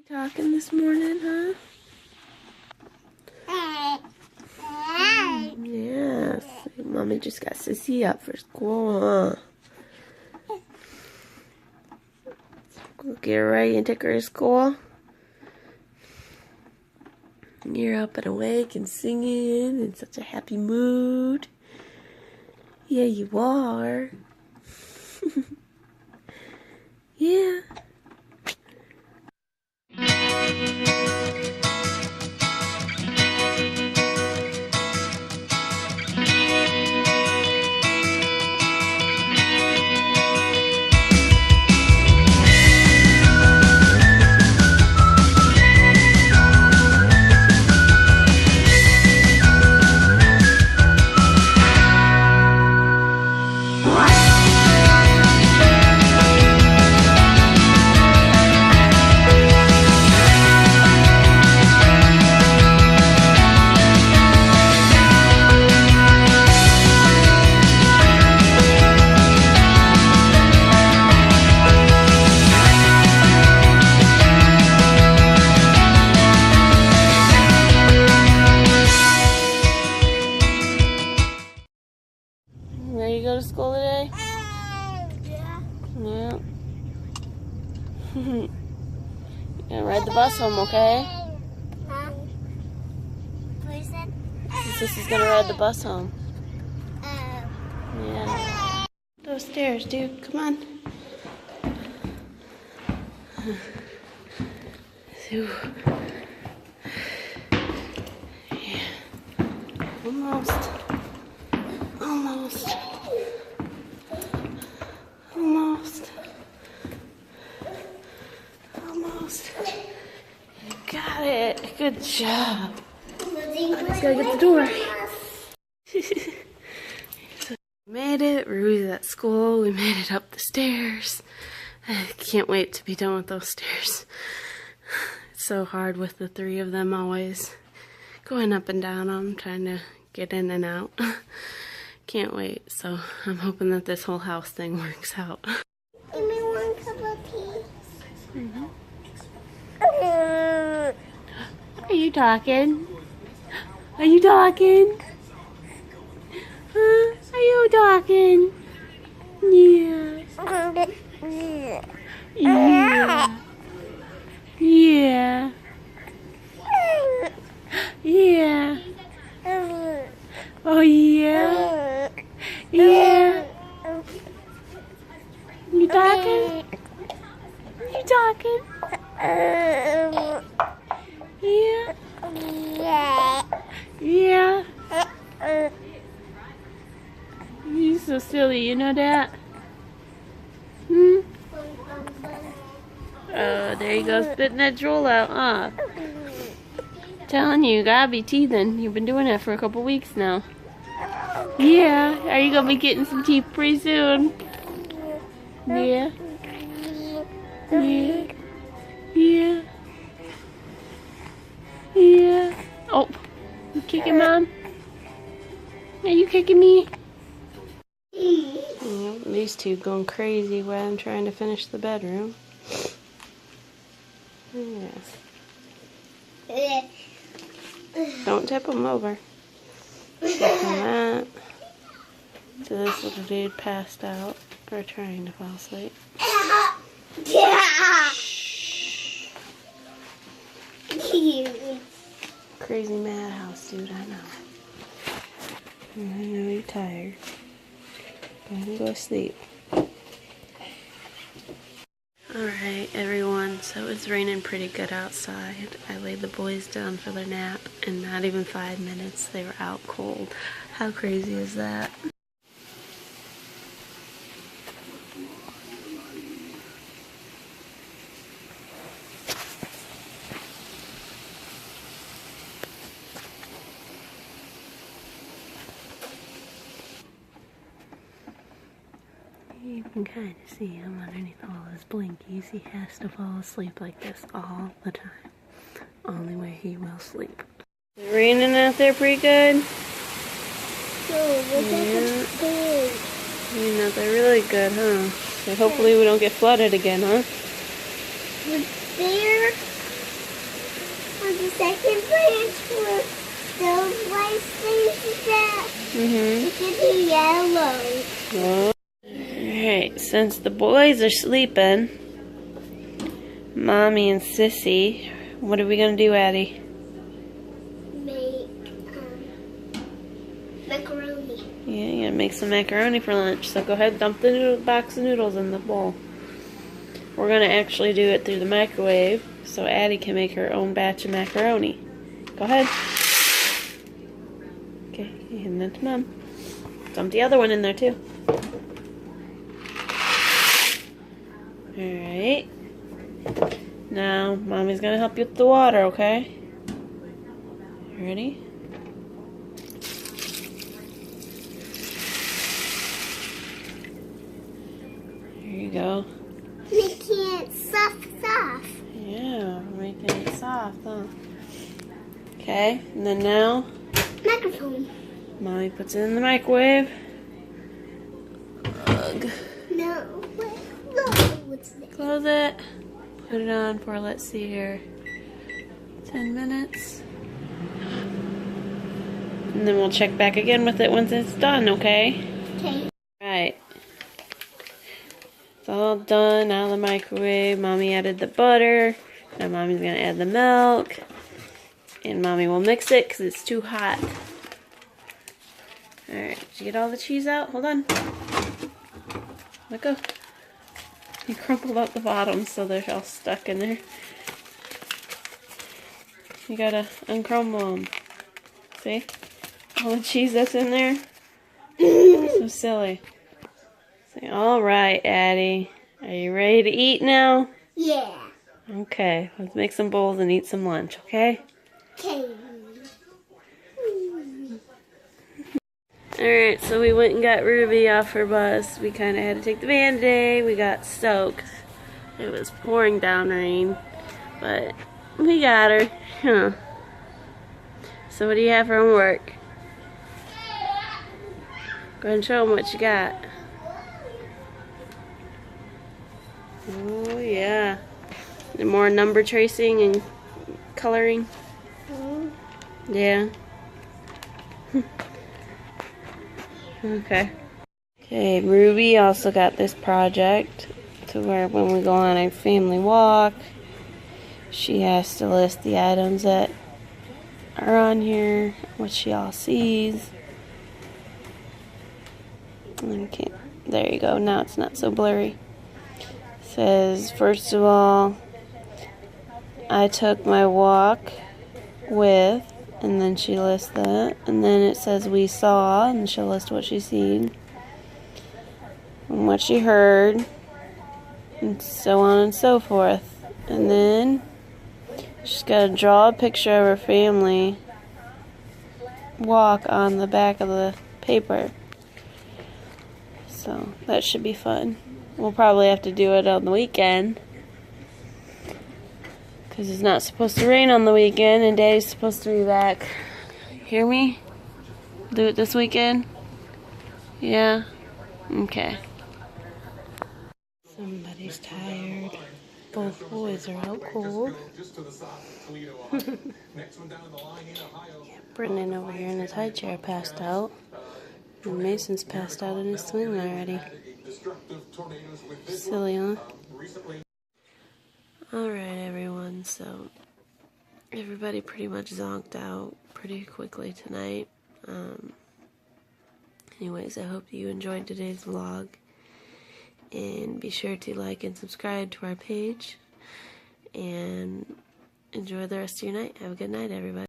Talking this morning, huh? Yes. Mommy just got Sissy up for school, huh? Go get her ready and take her to school. You're up and awake and singing in such a happy mood. Yeah, you are. Yeah. Ready to go to school today? Yeah. Yeah. You gonna ride the bus home, okay? Huh? What is that? Sissy's gonna ride the bus home. Oh. Yeah. Those stairs, dude. Come on. Phew. Yeah. Almost. Almost. Almost. Almost. You got it. Good job. Just gotta get the door. So we made it. Ruby's at school. We made it up the stairs. I can't wait to be done with those stairs. It's so hard with the three of them always going up and down them, trying to get in and out. Can't wait. So I'm hoping that this whole house thing works out. Give me one cup of tea. Mm-hmm. Are you talking? Are you talking? Huh? Are you talking? Yeah. Yeah. Yeah. Yeah. Oh yeah. Yeah. You talking? You talking? Yeah. Yeah. You're so silly, you know that? Hmm? Oh, there you go, spitting that drool out, huh? Telling you, you gotta be teething. You've been doing that for a couple weeks now. Yeah. Are you gonna be getting some teeth pretty soon? Yeah. Yeah. Yeah. Yeah. Oh, you kicking Mom? Are you kicking me? Yeah, these two going crazy while I'm trying to finish the bedroom. Yeah. Don't tip them over. From that to this little dude passed out or trying to fall asleep. Shh. Crazy madhouse, dude, I know. I know you're tired. Go ahead and go to sleep. Alright, everyone, so it's raining pretty good outside. I laid the boys down for their nap, and not even 5 minutes, they were out cold. How crazy is that? You can kind of see him underneath all his blinkies. He has to fall asleep like this all the time. Only way he will sleep. Is it raining out there pretty good? Yeah. You know, they're really good, huh? So hopefully we don't get flooded again, huh? There second branch where those white things that it could be yellow. Alright, since the boys are sleeping, Mommy and Sissy, what are we gonna do, Addie? Make macaroni. Yeah, you're gonna make some macaroni for lunch. So go ahead, dump the box of noodles in the bowl. We're gonna actually do it through the microwave, so Addie can make her own batch of macaroni. Go ahead. Okay, hand that to Mom. Dump the other one in there too. Alright. Now, Mommy's gonna help you with the water, okay? Ready? Here you go. Making it soft. Yeah, making it soft, huh? Okay, and then now, Microphone. Mommy puts it in the microwave. Ugh. No, what's this? Close it. Put it on for, let's see here, 10 minutes. And then we'll check back again with it once it's done, okay? Okay. Right. It's all done out of the microwave. Mommy added the butter. Now Mommy's gonna add the milk. And Mommy will mix it because it's too hot. Alright, did you get all the cheese out? Hold on. Let go. You crumpled up the bottom so they're all stuck in there. You gotta uncrumble them. See? All the cheese that's in there. So silly. Say, alright, Addie. Are you ready to eat now? Yeah. Okay, let's make some bowls and eat some lunch, okay? Okay. Alright, so we went and got Ruby off her bus. We kind of had to take the van today. We got soaked. It was pouring down rain, but we got her. Huh. So what do you have for homework? Go ahead and show them what you got. Oh yeah. And more number tracing and coloring. Yeah. Okay. Okay, Ruby also got this project to where when we go on a family walk, she has to list the items that are on here, what she all sees. Okay, there you go. Now it's not so blurry. Says, first of all, I took my walk with, and then she lists that. And then it says we saw, and she'll list what she's seen, and what she heard, and so on and so forth. And then she's got to draw a picture of her family walk on the back of the paper. So that should be fun. We'll probably have to do it on the weekend, because it's not supposed to rain on the weekend and Daddy's supposed to be back. Hear me? Do it this weekend? Yeah? Okay. Somebody's tired. Both boys are out cold. Brendan over here in his high chair passed out. And Mason's passed out in his swing already. Silly, huh? Alright everyone, so everybody pretty much zonked out pretty quickly tonight. Anyways, I hope you enjoyed today's vlog. And be sure to like and subscribe to our page. And enjoy the rest of your night. Have a good night, everybody.